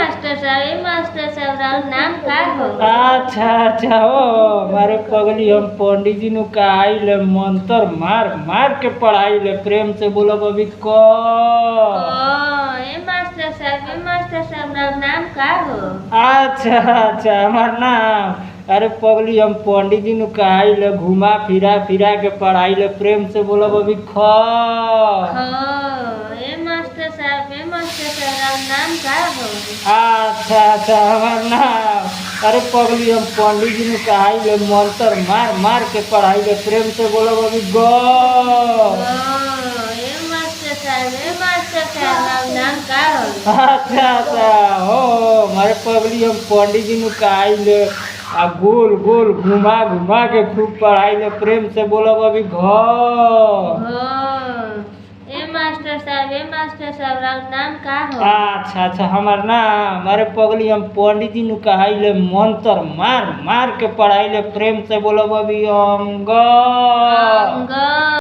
Master साहब राउर नाम का हो? अच्छा अच्छा हो मारे पगली हम पंडित जी नु कहाई ले मंत्र मार मार के पढ़ाई ले प्रेम से बोलो अभी क मास्टर साहब राउर नाम का हो? अच्छा अच्छा हमार नाम अरे पगली हम पंडित जी नु कहाई ले घुमा फिरा फिरा के पढ़ाई ले प्रेम से बोलो अभी ख मास्टर साहब राउर नाम का हो? अच्छा अच्छा हमार नाम अरे पगली हम पंडित जी नु कहाई ले मंत्र मार मार के पढ़ाई ले प्रेम से बोलो अभी ग मास्टर साहब राउर नाम का हो? अच्छा अच्छा हो मारे पगली हम पंडित जी नु कहाई ले आ गोल गोल घुमा घुमा के खूब पढ़ाई ले प्रेम से बोलो अभी घ मास्टर साहब राउर नाम का हो? अच्छा अच्छा हमार नाम अरे पगली हम पंडित जी नु कहाई ले मंत्र मार मार के पढ़ाई ले प्रेम से बोलो अभी हम ग अंग